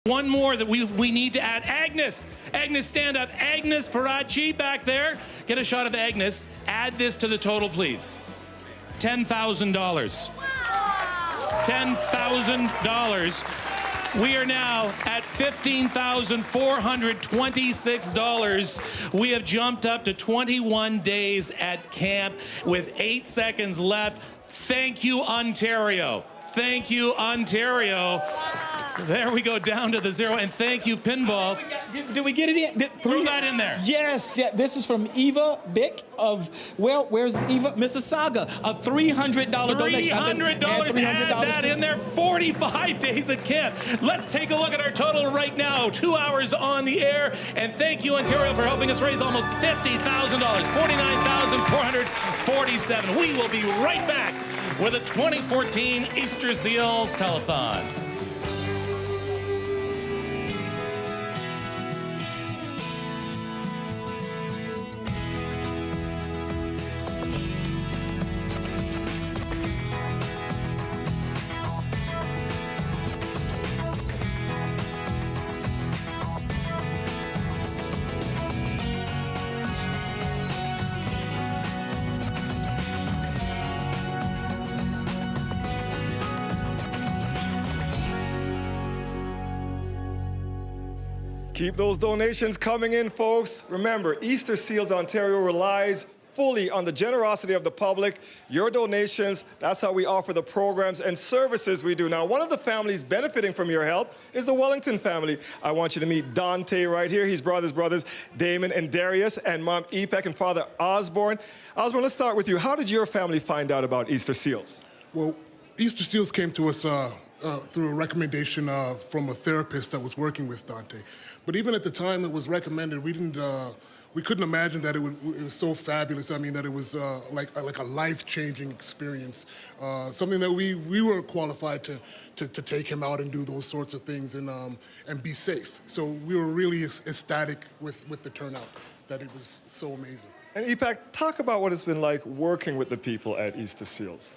One more that we need to add. Agnes, stand up. Agnes Faraci back there. Get a shot of Agnes. Add this to the total, please. $10,000. $10,000. We are now at $15,426. We have jumped up to 21 days at camp with 8 seconds left. Thank you, Ontario. Thank you, Ontario. There we go, down to the zero. And thank you, Pinball. Did we get it in? Throw that in there. Yes, yeah. This is from Eva Bick of, well, where's Eva? Mississauga. A $300 donation. $300. Add that in there. 45 days at camp. Let's take a look at our total right now. 2 hours on the air. And thank you, Ontario, for helping us raise almost $50,000. $49,447. We will be right back with a 2014 Easter Seals Telethon. Keep those donations coming in, folks. Remember, Easter Seals Ontario relies fully on the generosity of the public. Your donations, that's how we offer the programs and services we do. Now, one of the families benefiting from your help is the Wellington family. I want you to meet Dante right here. He's brothers, Damon and Darius, and Mom Epek and Father Osborne. Osborne, let's start with you. How did your family find out about Easter Seals? Well, Easter Seals came to us through a recommendation from a therapist that was working with Dante. But even at the time it was recommended, we couldn't imagine that it was so fabulous. I mean, that it was like a life-changing experience, something that we were qualified to take him out and do those sorts of things and be safe. So we were really ecstatic with the turnout, that it was so amazing. And Epek, talk about what it's been like working with the people at Easter Seals.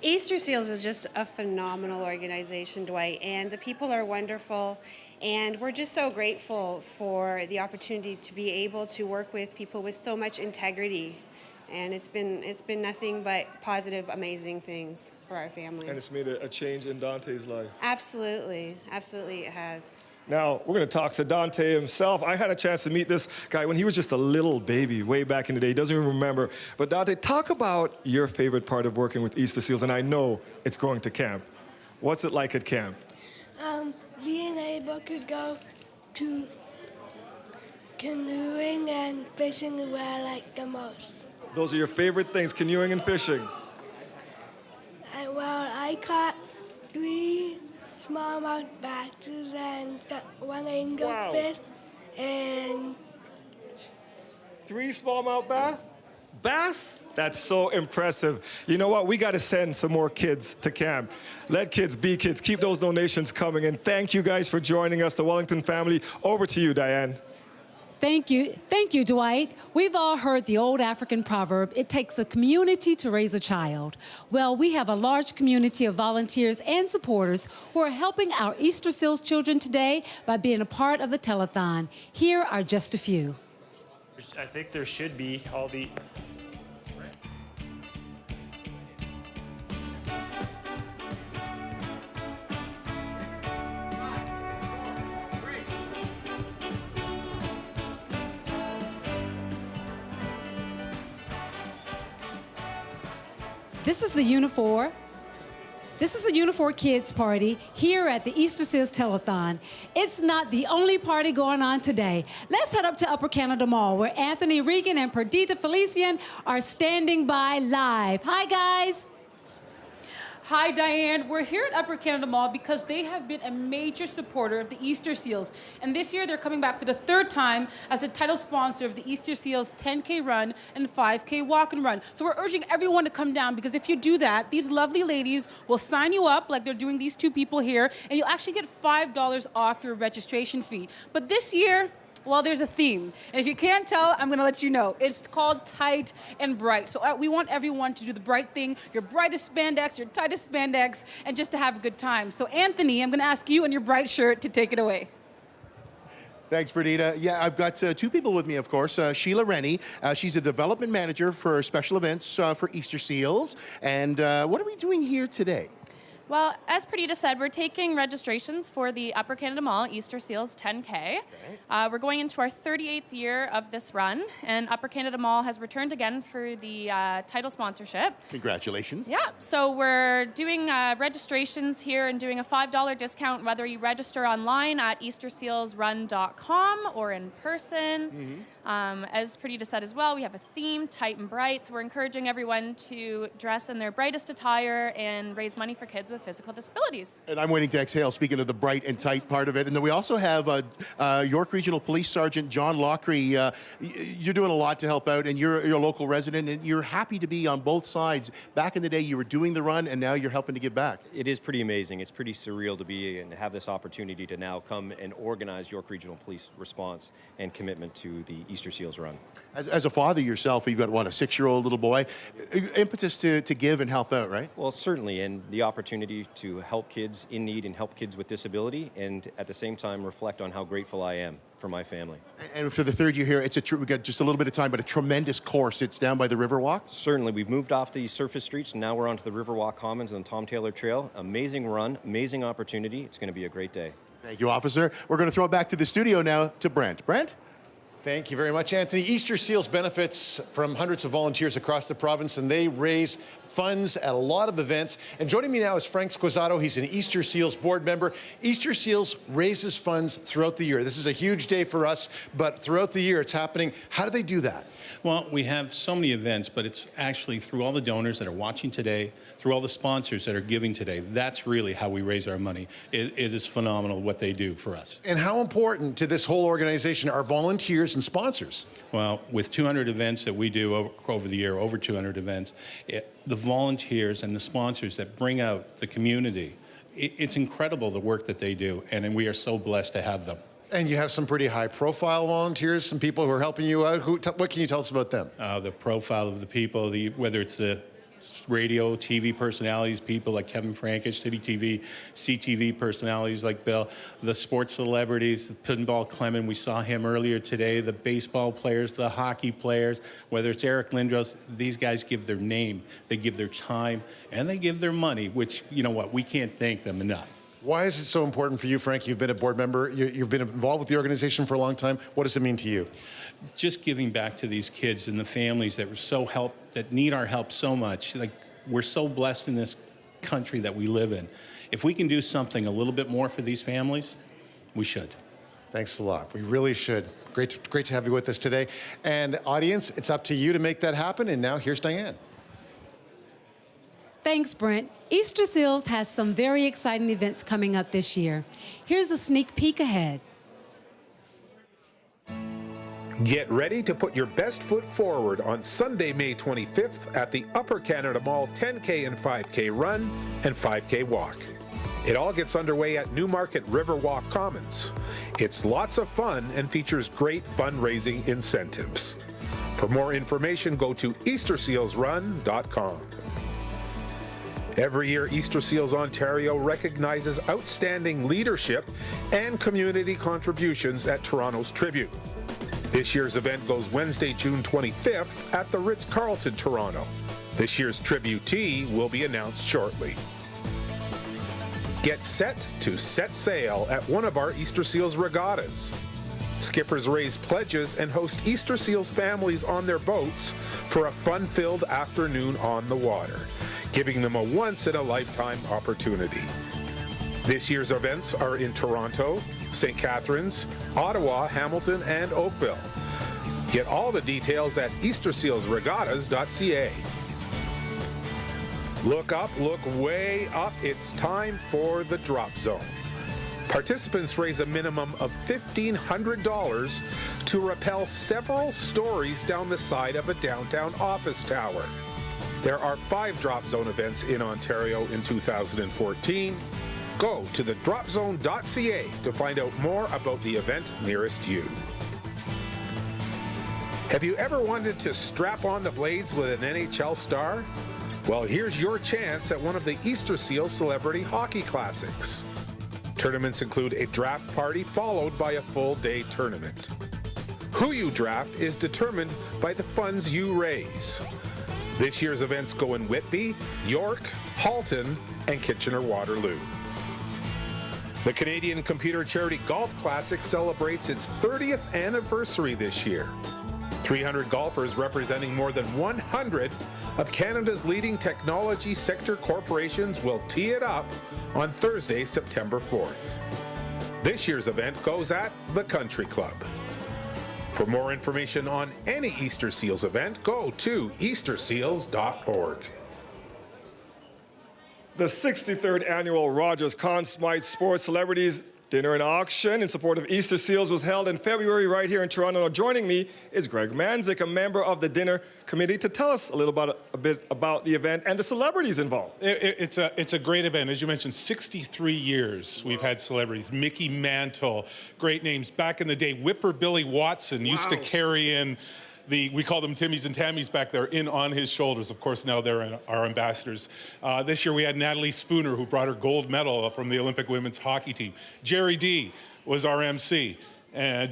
Easter Seals is just a phenomenal organization, Dwight, and the people are wonderful. And we're just so grateful for the opportunity to be able to work with people with so much integrity. And it's been nothing but positive, amazing things for our family. And it's made a change in Dante's life. Absolutely. Absolutely it has. Now, we're going to talk to Dante himself. I had a chance to meet this guy when he was just a little baby way back in the day. He doesn't even remember. But Dante, talk about your favorite part of working with Easter Seals. And I know it's going to camp. What's it like at camp? Being able to go to canoeing and fishing is what I like the most. Those are your favorite things, canoeing and fishing. I caught 3 smallmouth basses and 1 angelfish, and 3 smallmouth bass? That's so impressive. You know what? We got to send some more kids to camp. Let kids be kids. Keep those donations coming. And thank you guys for joining us, the Wellington family. Over to you, Diane. Thank you, Dwight. We've all heard the old African proverb, it takes a community to raise a child. Well, we have a large community of volunteers and supporters who are helping our Easter Seals children today by being a part of the telethon. Here are just a few. I think there should be all the... This is the Unifor. This is a Unifor Kids party here at the Easter Seals Telethon. It's not the only party going on today. Let's head up to Upper Canada Mall where Anthony Regan and Perdita Felician are standing by live. Hi, guys. Hi, Diane. We're here at Upper Canada Mall because they have been a major supporter of the Easter Seals. And this year, they're coming back for the 3rd time as the title sponsor of the Easter Seals 10K run and 5K walk and run. So we're urging everyone to come down because if you do that, these lovely ladies will sign you up like they're doing these 2 people here, and you'll actually get $5 off your registration fee. But this year, Well, there's a theme. And if you can't tell, I'm going to let you know. It's called Tight and Bright. So we want everyone to do the bright thing, your brightest spandex, your tightest spandex, and just to have a good time. So Anthony, I'm going to ask you and your bright shirt to take it away. Thanks, Bernita. Yeah, I've got two people with me, of course. Sheila Rennie. She's a development manager for special events for Easter Seals. And what are we doing here today? Well, as Perdita said, we're taking registrations for the Upper Canada Mall Easter Seals 10K. We're going into our 38th year of this run, and Upper Canada Mall has returned again for the title sponsorship. Congratulations. Yeah, so we're doing registrations here and doing a $5 discount whether you register online at eastersealsrun.com or in person. As Perdita said as well, we have a theme, Tight and Bright, so we're encouraging everyone to dress in their brightest attire and raise money for kids with physical disabilities. And I'm waiting to exhale, speaking of the bright and tight part of it. And then we also have York Regional Police Sergeant John Lockery. You're doing a lot to help out, and you're a local resident, and you're happy to be on both sides. Back in the day, you were doing the run, and now you're helping to give back. It is pretty amazing. It's pretty surreal to be and have this opportunity to now come and organize York Regional Police response and commitment to the Easter Seals run. As a father yourself, you've got, what, a 6-year-old little boy. Impetus to give and help out, right? Well, certainly, and the opportunity to help kids in need and help kids with disability, and at the same time reflect on how grateful I am for my family. And for the third year here, we've got just a little bit of time, but a tremendous course. It's down by the Riverwalk. Certainly. We've moved off the surface streets, and now we're onto the Riverwalk Commons and the Tom Taylor Trail. Amazing run, amazing opportunity. It's going to be a great day. Thank you, officer. We're going to throw it back to the studio now to Brent. Brent? Thank you very much, Anthony. Easter Seals benefits from hundreds of volunteers across the province, and they raise funds at a lot of events. And joining me now is Frank Squizzato. He's an Easter Seals board member. Easter Seals raises funds throughout the year. This is a huge day for us, but throughout the year it's happening. How do they do that? Well, we have so many events, but it's actually through all the donors that are watching today, through all the sponsors that are giving today. That's really how we raise our money. It is phenomenal what they do for us. And how important to this whole organization are volunteers and sponsors? Well, with 200 events that we do over the year, over 200 events, the volunteers and the sponsors that bring out the community, it's incredible the work that they do, and we are so blessed to have them. And you have some pretty high-profile volunteers, some people who are helping you out. What can you tell us about them? The profile of the people, whether it's the radio, TV personalities, people like Kevin Frankish, City TV, CTV personalities like Bill, the sports celebrities, the Pinball Clement, we saw him earlier today, the baseball players, the hockey players, whether it's Eric Lindros, these guys give their name, they give their time, and they give their money, which, you know what, we can't thank them enough. Why is it so important for you, Frank? You've been a board member. You've been involved with the organization for a long time. What does it mean to you? Just giving back to these kids and the families that need our help so much. Like, we're so blessed in this country that we live in. If we can do something a little bit more for these families, we should. Thanks a lot. We really should. Great to have you with us today. And audience, it's up to you to make that happen. And now here's Diane. Thanks, Brent. Easter Seals has some very exciting events coming up this year. Here's a sneak peek ahead. Get ready to put your best foot forward on Sunday, May 25th at the Upper Canada Mall 10K and 5K Run and 5K Walk. It all gets underway at Newmarket Riverwalk Commons. It's lots of fun and features great fundraising incentives. For more information, go to eastersealsrun.com. Every year, Easter Seals Ontario recognizes outstanding leadership and community contributions at Toronto's Tribute. This year's event goes Wednesday, June 25th at the Ritz-Carlton, Toronto. This year's tributee will be announced shortly. Get set to set sail at one of our Easter Seals regattas. Skippers raise pledges and host Easter Seals families on their boats for a fun-filled afternoon on the water, giving them a once-in-a-lifetime opportunity. This year's events are in Toronto, St. Catharines, Ottawa, Hamilton, and Oakville. Get all the details at eastersealsregattas.ca. Look up, look way up. It's time for the drop zone. Participants raise a minimum of $1,500 to rappel several stories down the side of a downtown office tower. There are 5 drop zone events in Ontario in 2014. Go to thedropzone.ca to find out more about the event nearest you. Have you ever wanted to strap on the blades with an NHL star? Well, here's your chance at one of the Easter Seals Celebrity Hockey Classics. Tournaments include a draft party followed by a full-day tournament. Who you draft is determined by the funds you raise. This year's events go in Whitby, York, Halton, and Kitchener-Waterloo. The Canadian Computer Charity Golf Classic celebrates its 30th anniversary this year. 300 golfers representing more than 100 of Canada's leading technology sector corporations will tee it up on Thursday, September 4th. This year's event goes at the Country Club. For more information on any Easter Seals event, go to easterseals.org. The 63rd annual Rogers Conn Smythe Sports Celebrities Dinner and Auction in support of Easter Seals was held in February right here in Toronto. Now joining me is Greg Manzik, a member of the dinner committee, to tell us a bit about the event and the celebrities involved. It's a great event. As you mentioned, 63 years we've had celebrities. Mickey Mantle, great names. Back in the day, Whipper Billy Watson used to carry in we call them Timmies and Tammies back there, in on his shoulders. Of course, now they're our ambassadors. This year we had Natalie Spooner, who brought her gold medal from the Olympic women's hockey team. Jerry D was our MC.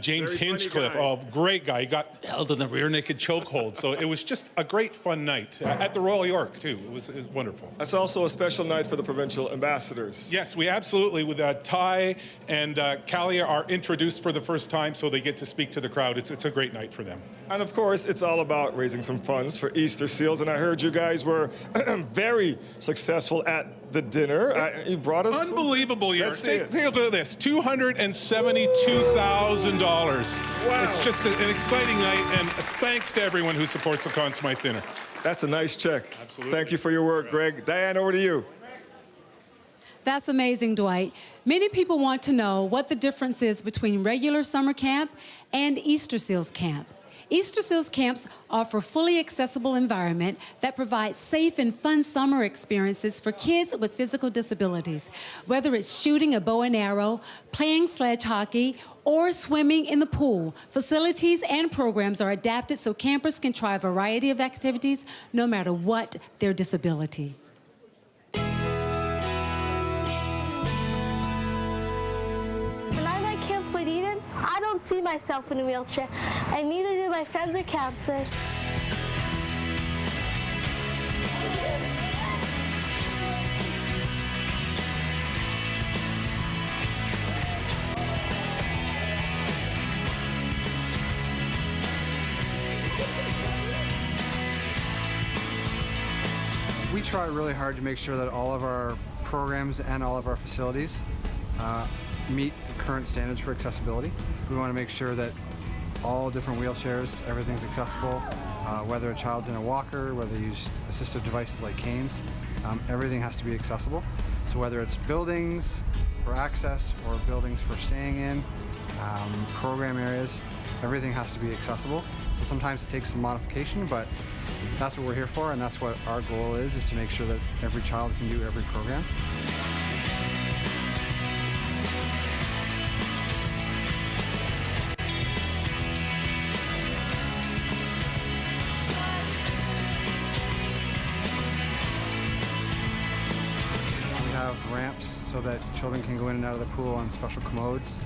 James Hinchcliffe, great guy. He got held in the rear naked chokehold. So it was just a great fun night at the Royal York, too. It was wonderful. That's also a special night for the provincial ambassadors. Yes, we absolutely, with Ty and Kalia are introduced for the first time, so they get to speak to the crowd. It's a great night for them. And of course, it's all about raising some funds for Easter Seals. And I heard you guys were very successful at the dinner. You brought us unbelievable year. Take a look at this: $272,000. Wow. It's just an exciting night, and thanks to everyone who supports the Conn Smythe dinner. That's a nice check. Absolutely. Thank you for your work, Greg. Diane, over to you. That's amazing, Dwight. Many people want to know what the difference is between regular summer camp and Easter Seals camp. Easter Seals camps offer a fully accessible environment that provides safe and fun summer experiences for kids with physical disabilities. Whether it's shooting a bow and arrow, playing sledge hockey, or swimming in the pool, facilities and programs are adapted so campers can try a variety of activities no matter what their disability. I don't see myself in a wheelchair, and neither do my friends or counselors. We try really hard to make sure that all of our programs and all of our facilities meet the current standards for accessibility. We want to make sure that all different wheelchairs, everything's accessible, whether a child's in a walker, whether they use assistive devices like canes, everything has to be accessible. So whether it's buildings for access or buildings for staying in, program areas, everything has to be accessible. So sometimes it takes some modification, but that's what we're here for, and that's what our goal is to make sure that every child can do every program. Ramps so that children can go in and out of the pool on special commodes.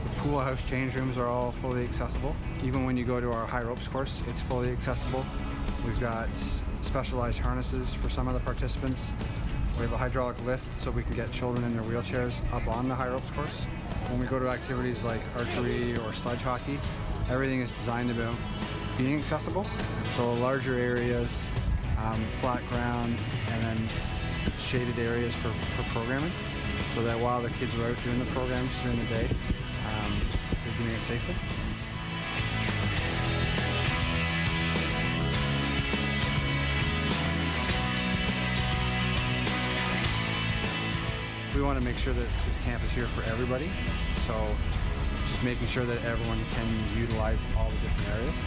The pool house change rooms are all fully accessible. Even when you go to our high ropes course, it's fully accessible. We've got specialized harnesses for some of the participants. We have a hydraulic lift so we can get children in their wheelchairs up on the high ropes course. When we go to activities like archery or sledge hockey, everything is designed about being accessible. So larger areas, flat ground, and then shaded areas for programming, so that while the kids are out doing the programs during the day, they're doing it safely. We want to make sure that this camp is here for everybody, so just making sure that everyone can utilize all the different areas.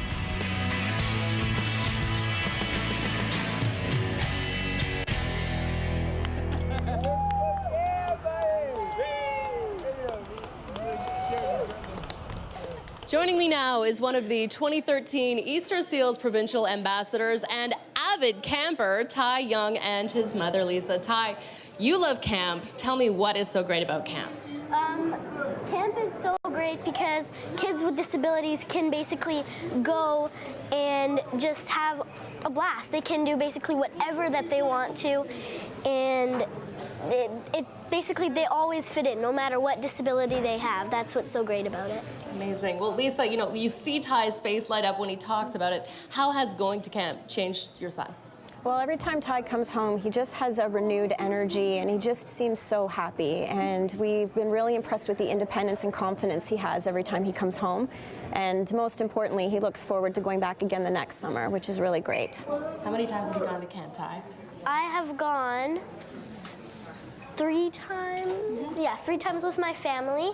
Joining me now is one of the 2013 Easter Seals Provincial Ambassadors and avid camper, Ty Young, and his mother, Lisa. Ty, you love camp. Tell me what is so great about camp. Camp is so great because kids with disabilities can basically go and just have a blast. They can do basically whatever that they want to, and it basically they always fit in no matter what disability they have. That's what's so great about it. Amazing. Well, Lisa, you see Ty's face light up when he talks about it. How has going to camp changed your son? Well, every time Ty comes home, he just has a renewed energy and he just seems so happy. And we've been really impressed with the independence and confidence he has every time he comes home. And most importantly, he looks forward to going back again the next summer, which is really great. How many times have you gone to camp, Ty? I have gone 3 times. Yeah, 3 times with my family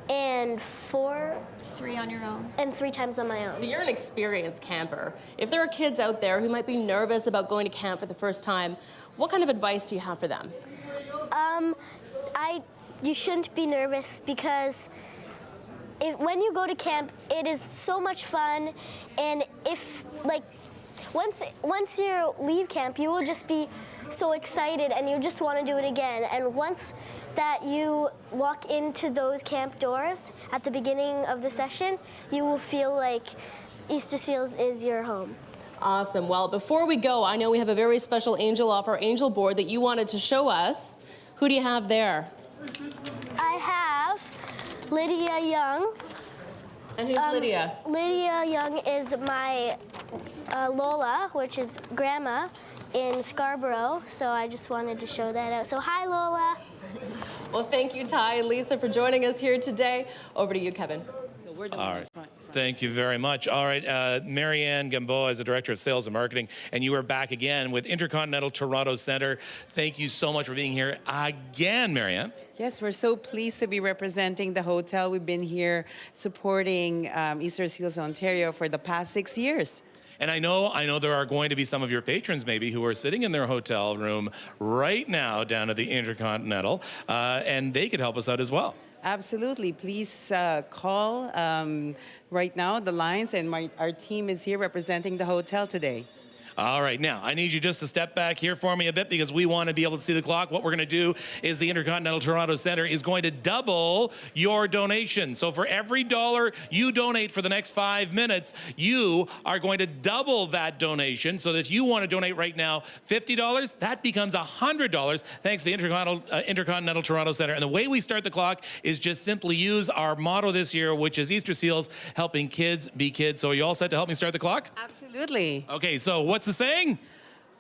and 3 on your own? And 3 times on my own. So you're an experienced camper. If there are kids out there who might be nervous about going to camp for the first time, what kind of advice do you have for them? You shouldn't be nervous because when you go to camp, it is so much fun, and once you leave camp, you will just be so excited and you just want to do it again. And once that you walk into those camp doors at the beginning of the session, you will feel like Easter Seals is your home. Awesome. Well, before we go, I know we have a very special angel off our angel board that you wanted to show us. Who do you have there? I have Lydia Young. And who's Lydia? Lydia Young is my Lola, which is grandma in Scarborough, so I just wanted to show that out. So hi, Lola. Well, thank you, Ty and Lisa, for joining us here today. Over to you, Kevin. All right. Thank you very much. All right, Marianne Gamboa is the Director of Sales and Marketing, and you are back again with Intercontinental Toronto Centre. Thank you so much for being here again, Marianne. Yes, we're so pleased to be representing the hotel. We've been here supporting Easter Seals Ontario for the past 6 years. And I know there are going to be some of your patrons maybe who are sitting in their hotel room right now down at the Intercontinental, and they could help us out as well. Absolutely. Please call right now, the lines, and our team is here representing the hotel today. All right, now, I need you just to step back here for me a bit because we want to be able to see the clock. What we're going to do is the Intercontinental Toronto Centre is going to double your donation. So for every $1 you donate for the next 5 minutes, you are going to double that donation. So that if you want to donate right now $50, that becomes $100 thanks to the Intercontinental Toronto Centre. And the way we start the clock is just simply use our motto this year, which is Easter Seals, helping kids be kids. So are you all set to help me start the clock? Absolutely. Okay, so what's the saying?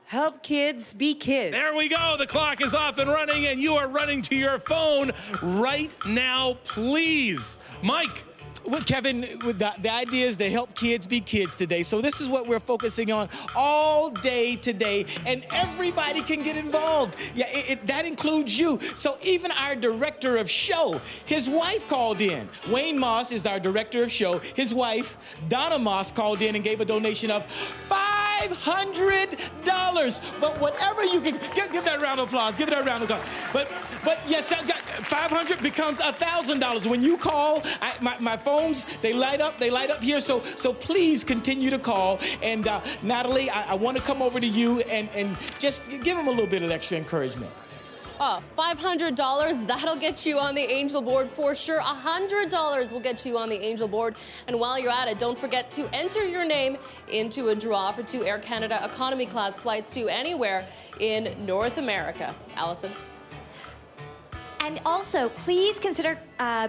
Help kids be kids. There we go. The clock is off and running, and you are running to your phone right now, please. Mike. Well, Kevin, the idea is to help kids be kids today. So this is what we're focusing on all day today, and everybody can get involved. Yeah, that includes you. So even our director of show, his wife called in. Wayne Moss is our director of show. His wife, Donna Moss, called in and gave a donation of $500. But whatever you can, give that a round of applause. Give it a round of applause. But yes, $500 becomes $1,000 when you call. My phones, they light up here. So please continue to call. And Natalie, I want to come over to you and just give them a little bit of extra encouragement. Oh, $500, that'll get you on the Angel board for sure. $100 will get you on the Angel board. And while you're at it, don't forget to enter your name into a draw for 2 Air Canada economy class flights to anywhere in North America. Allison? And also, please consider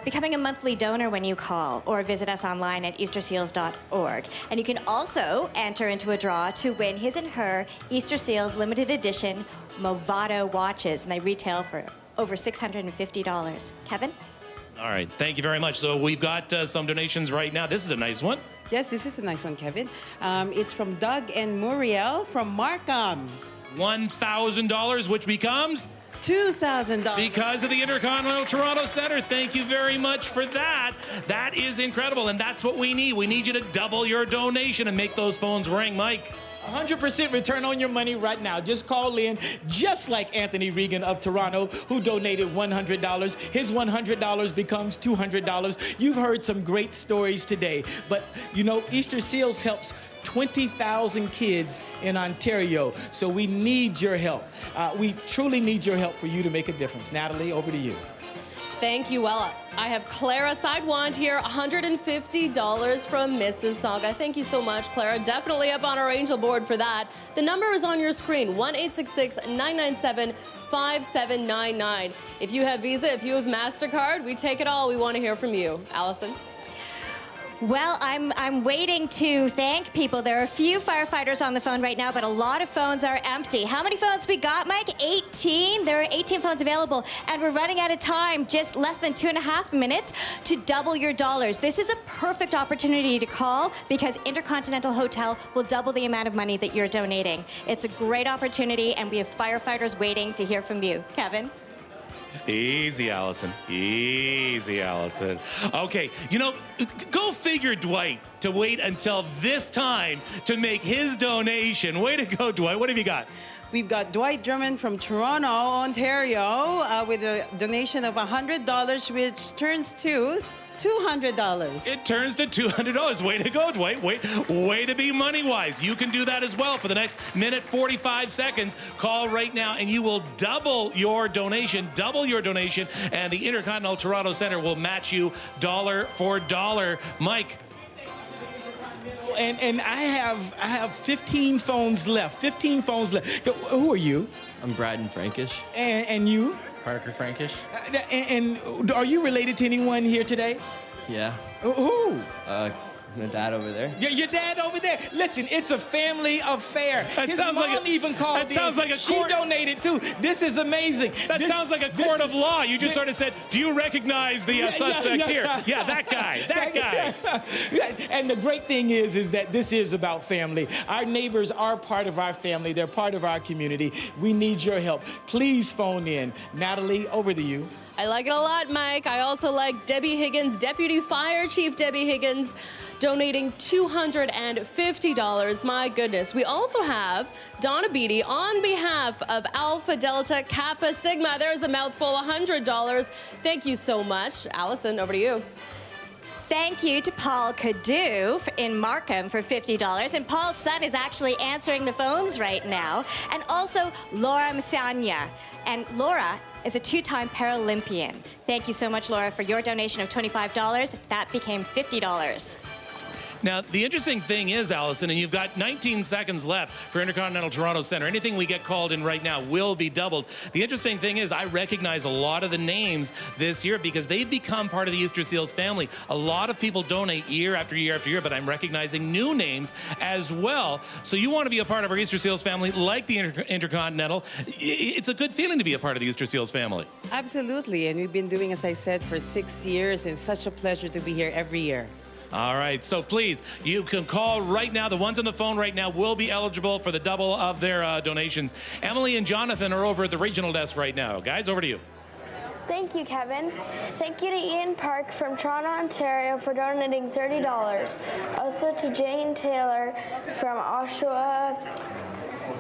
becoming a monthly donor when you call, or visit us online at easterseals.org. And you can also enter into a draw to win his and her Easter Seals limited edition Movado watches, and they retail for over $650. Kevin? All right, thank you very much. So we've got some donations right now. This is a nice one. Yes, this is a nice one, Kevin. It's from Doug and Muriel from Markham. $1,000, which becomes $2,000. Because of the Intercontinental Toronto Centre. Thank you very much for that. That is incredible, and that's what we need. We need you to double your donation and make those phones ring. Mike? 100% return on your money right now. Just call in, just like Anthony Regan of Toronto, who donated $100. His $100 becomes $200. You've heard some great stories today, but you know, Easter Seals helps 20,000 kids in Ontario, so we need your help. We truly need your help for you to make a difference. Natalie, over to you. Thank you. Well, I have Clara Sidewand here, $150 from Mississauga. Thank you so much, Clara. Definitely up on our Angel board for that. The number is on your screen, 1-866-997-5799. If you have Visa, if you have MasterCard, we take it all. We want to hear from you. Allison? Well, I'm waiting to thank people. There are a few firefighters on the phone right now, but a lot of phones are empty. How many phones we got, Mike? 18? There are 18 phones available, and we're running out of time, just less than 2.5 minutes to double your dollars. This is a perfect opportunity to call because Intercontinental Hotel will double the amount of money that you're donating. It's a great opportunity, and we have firefighters waiting to hear from you. Kevin? Easy, Allison. Easy, Allison. Okay, you know, go figure, Dwight, to wait until this time to make his donation. Way to go, Dwight. What have you got? We've got Dwight Drummond from Toronto, Ontario, with a donation of $100, which turns to $200. It turns to $200. Way to go, Dwight. Way to be money-wise. You can do that as well for the next minute 45 seconds. Call right now and you will double your donation, and the Intercontinental Toronto Centre will match you dollar for dollar. Mike. And I have 15 phones left. 15 phones left. Who are you? I'm Braden Frankish. And you? Parker Frankish. And are you related to anyone here today? Yeah. Who? My dad over there. Your dad over there. Listen, it's a family affair. His mom even called in. That sounds like a court. She donated too. This is amazing. That sounds like a court of law. You just sort of said, do you recognize the suspect here? Yeah, that guy. That guy. And the great thing is that this is about family. Our neighbors are part of our family. They're part of our community. We need your help. Please phone in. Natalie, over to you. I like it a lot, Mike. I also like Debbie Higgins, Deputy Fire Chief Debbie Higgins, donating $250. My goodness. We also have Donna Beatty on behalf of Alpha Delta Kappa Sigma. There's a mouthful, $100. Thank you so much. Allison, over to you. Thank you to Paul Cadu in Markham for $50. And Paul's son is actually answering the phones right now. And also Laura Msanya. And Laura is a two-time Paralympian. Thank you so much, Laura, for your donation of $25. That became $50. Now, the interesting thing is, Allison, and you've got 19 seconds left for Intercontinental Toronto Centre. Anything we get called in right now will be doubled. The interesting thing is I recognize a lot of the names this year because they've become part of the Easter Seals family. A lot of people donate year after year after year, but I'm recognizing new names as well. So you want to be a part of our Easter Seals family like the Intercontinental. It's a good feeling to be a part of the Easter Seals family. Absolutely, and we've been doing, as I said, for 6 years, and such a pleasure to be here every year. All right, so please, you can call right now. The ones on the phone right now will be eligible for the double of their donations. Emily and Jonathan are over at the regional desk right now. Guys, over to you. Thank you, Kevin. Thank you to Ian Park from Toronto, Ontario for donating $30. Also to Jane Taylor from Oshawa,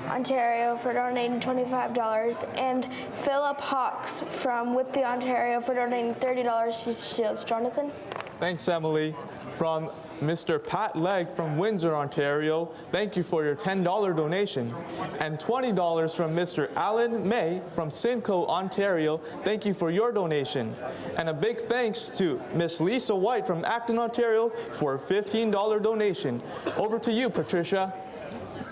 Ontario for donating $25, and Philip Hawks from Whitby, Ontario for donating $30 to Shields. Jonathan? Thanks, Emily. From Mr. Pat Legg from Windsor, Ontario, thank you for your $10 donation. And $20 from Mr. Alan May from Simcoe, Ontario, thank you for your donation. And a big thanks to Miss Lisa White from Acton, Ontario for a $15 donation. Over to you, Patricia.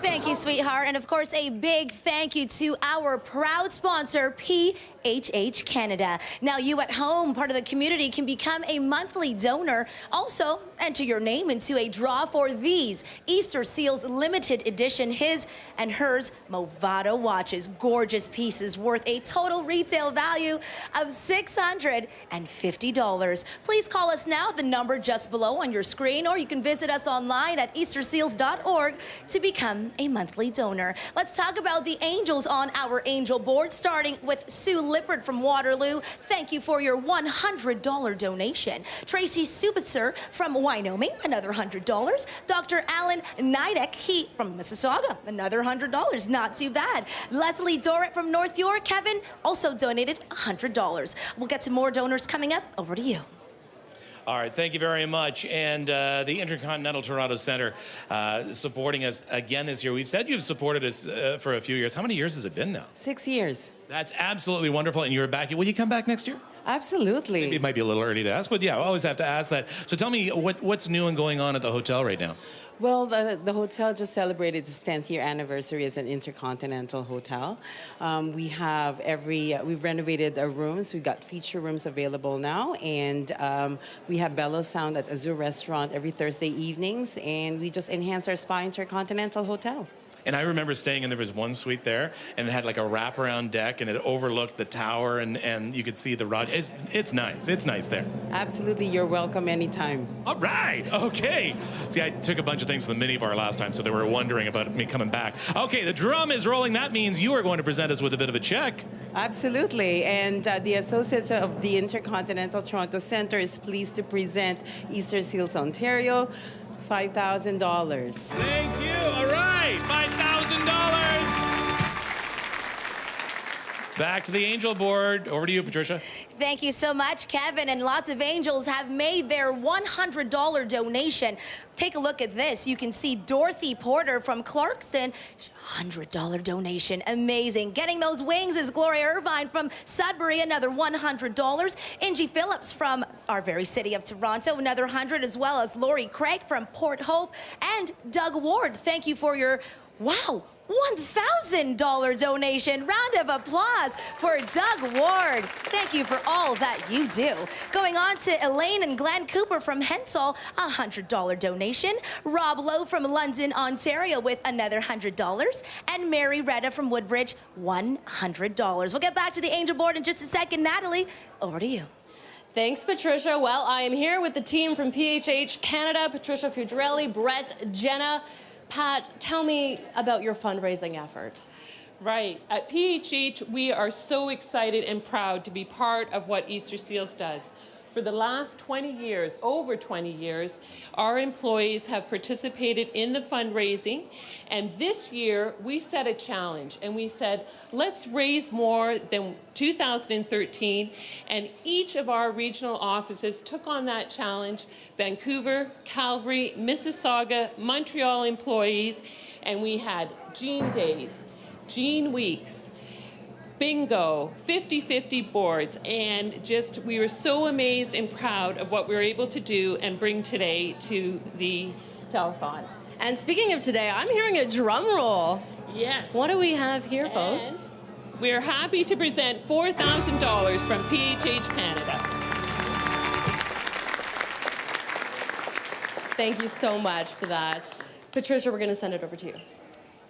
Thank you, sweetheart. And of course, a big thank you to our proud sponsor, PHH Canada. Now, you at home, part of the community, can become a monthly donor. Also, enter your name into a draw for these Easter Seals limited edition his and hers Movado watches. Gorgeous pieces worth a total retail value of $650. Please call us now, the number just below on your screen, or you can visit us online at easterseals.org to become become a monthly donor. Let's talk about the angels on our angel board, starting with Sue Lippard from Waterloo. Thank you for your $100 donation. Tracy Subitzer from Wyoming, another $100. Dr. Alan Nidek, he from Mississauga, another $100. Not too bad. Leslie Dorrit from North York, Kevin, also donated $100. We'll get to more donors coming up. Over to you. All right, thank you very much. And the Intercontinental Toronto Centre supporting us again this year. We've said you've supported us for a few years. How many years has it been now? 6 years. That's absolutely wonderful. And you're back. Will you come back next year? Absolutely. Maybe it might be a little early to ask, but yeah, I always have to ask that. So tell me, what's new and going on at the hotel right now? Well, the hotel just celebrated its 10th year anniversary as an intercontinental hotel. We've renovated our rooms. We've got feature rooms available now, and we have Bellow Sound at Azure Restaurant every Thursday evenings, and we just enhanced our spa intercontinental hotel. And I remember staying, and there was one suite there, and it had like a wraparound deck, and it overlooked the tower, and you could see the rod. It's nice. It's nice there. Absolutely. You're welcome anytime. All right. Okay. See, I took a bunch of things to the minibar last time, so they were wondering about me coming back. Okay, the drum is rolling. That means you are going to present us with a bit of a check. Absolutely. And the Associates of the Intercontinental Toronto Centre is pleased to present Easter Seals Ontario $5,000. Thank you. All right. $5,000. Back to the angel board. Over to you, Patricia. Thank you so much, Kevin. And lots of angels have made their $100 donation. Take a look at this. You can see Dorothy Porter from Clarkston, $100 donation. Amazing. Getting those wings is Gloria Irvine from Sudbury, another $100. Angie Phillips from our very city of Toronto, another 100, as well as Lori Craig from Port Hope, and Doug Ward. Thank you for your, wow, $1,000 donation. Round of applause for Doug Ward. Thank you for all that you do. Going on to Elaine and Glenn Cooper from Hensall, $100 donation. Rob Lowe from London, Ontario with another $100. And Mary Retta from Woodbridge, $100. We'll get back to the angel board in just a second. Natalie, over to you. Thanks, Patricia. Well, I am here with the team from PHH Canada, Patricia Fudrelli, Brett, Jenna. Pat, tell me about your fundraising effort. Right. At PHH, we are so excited and proud to be part of what Easter Seals does. For the last 20 years, over 20 years, our employees have participated in the fundraising, and this year we set a challenge and we said, let's raise more than 2013, and each of our regional offices took on that challenge. Vancouver, Calgary, Mississauga, Montreal employees, and we had Jean Days, Jean Weeks, bingo, 50-50 boards, and just we were so amazed and proud of what we were able to do and bring today to the telethon. And speaking of today, I'm hearing a drum roll. Yes. What do we have here, folks? We're happy to present $4,000 from PHH Canada. Thank you so much for that. Patricia, we're going to send it over to you.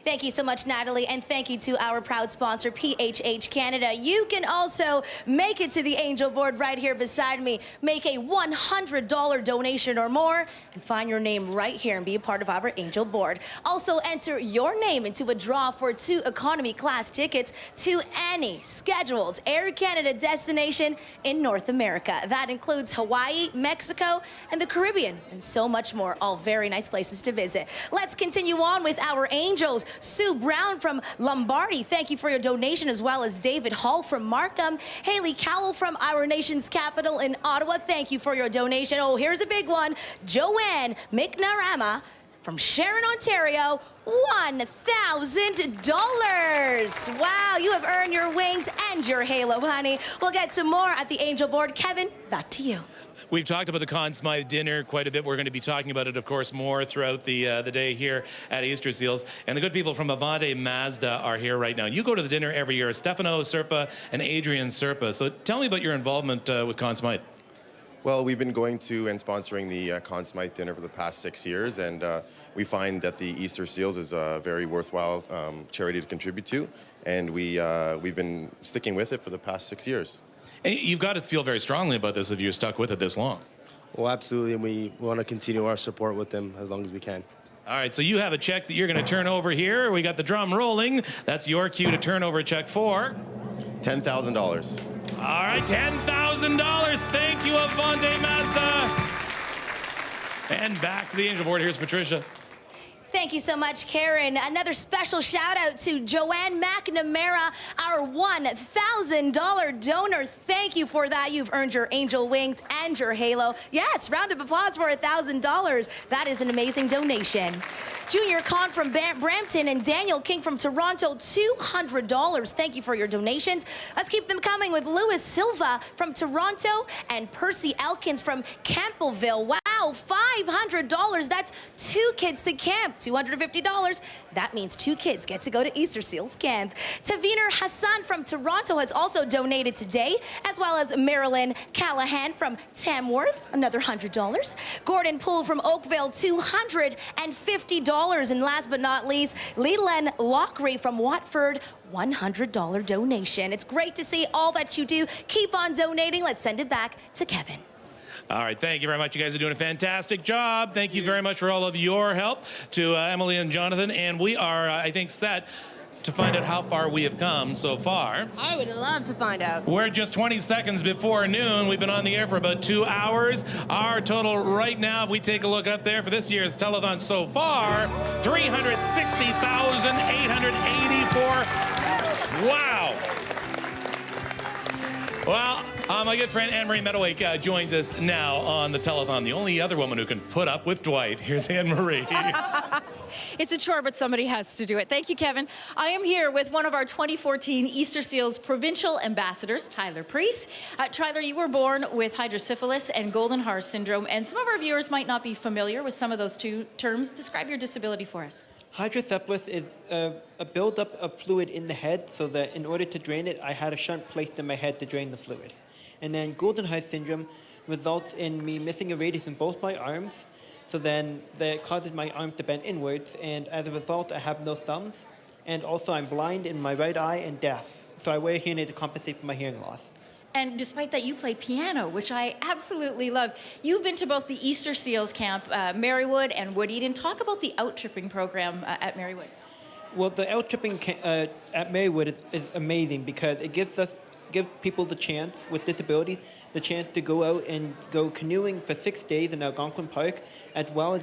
Thank you so much, Natalie, and thank you to our proud sponsor, PHH Canada. You can also make it to the angel board right here beside me. Make a $100 donation or more and find your name right here and be a part of our angel board. Also, enter your name into a draw for 2 economy class tickets to any scheduled Air Canada destination in North America. That includes Hawaii, Mexico, and the Caribbean, and so much more. All very nice places to visit. Let's continue on with our angels. Sue Brown from Lombardy, thank you for your donation, as well as David Hall from Markham. Haley Cowell from our nation's capital in Ottawa, thank you for your donation. Oh, here's a big one. Joanne McNarama from Sharon, Ontario, $1,000. Wow, you have earned your wings and your halo, honey. We'll get to more at the angel board. Kevin, back to you. We've talked about the Conn Smythe dinner quite a bit. We're going to be talking about it, of course, more throughout the day here at Easter Seals. And the good people from Avante Mazda are here right now. You go to the dinner every year. Stefano Serpa and Adrian Serpa. So tell me about your involvement with Conn Smythe. Well, we've been going to and sponsoring the Conn Smythe dinner for the past 6 years, and we find that the Easter Seals is a very worthwhile charity to contribute to, and we've been sticking with it for the past 6 years. And you've got to feel very strongly about this if you're stuck with it this long. Well, absolutely, and we want to continue our support with them as long as we can. All right, so you have a check that you're going to turn over here. We got the drum rolling. That's your cue to turn over check for $10,000. All right, $10,000. Thank you, Avante Mazda. And back to the Angel Board. Here's Patricia. Thank you so much, Karen. Another special shout out to Joanne McNamara, our $1,000 donor. Thank you for that. You've earned your angel wings and your halo. Yes, round of applause for $1,000. That is an amazing donation. Junior Khan from Brampton and Daniel King from Toronto, $200. Thank you for your donations. Let's keep them coming with Louis Silva from Toronto and Percy Elkins from Campbellville. Wow, $500. That's 2 kids to camp. $250. That means 2 kids get to go to Easter Seals Camp. Taviner Hassan from Toronto has also donated today, as well as Marilyn Callahan from Tamworth, another $100. Gordon Poole from Oakville, $250. And last but not least, Leland Lockery from Watford, $100 donation. It's great to see all that you do. Keep on donating. Let's send it back to Kevin. All right, thank you very much. You guys are doing a fantastic job. Thank you very much for all of your help to Emily and Jonathan. And we are, I think, set to find out how far we have come so far. I would love to find out. We're just 20 seconds before noon. We've been on the air for about 2 hours. Our total right now, if we take a look up there for this year's telethon so far, $360,884. Wow. Well, my good friend Anne-Marie Meadowake joins us now on the telethon. The only other woman who can put up with Dwight. Here's Anne-Marie. It's a chore, but somebody has to do it. Thank you, Kevin. I am here with one of our 2014 Easter Seals Provincial Ambassadors, Tyler Priest. Tyler, you were born with hydrocephalus and golden heart syndrome, and some of our viewers might not be familiar with some of those 2 terms. Describe your disability for us. Hydrocephalus is a buildup of fluid in the head, so that in order to drain it, I had a shunt placed in my head to drain the fluid. And then golden heart syndrome results in me missing a radius in both my arms, so then that causes my arms to bend inwards, and as a result, I have no thumbs, and also I'm blind in my right eye and deaf, so I wear a hearing aid to compensate for my hearing loss. And despite that, you play piano, which I absolutely love. You've been to both the Easter Seals Camp, Marywood and Wood Eden. Talk about the out-tripping program at Marywood. Well, the out-tripping at Marywood is amazing because it gives people the chance with disability, the chance to go out and go canoeing for 6 days in Algonquin Park, as well as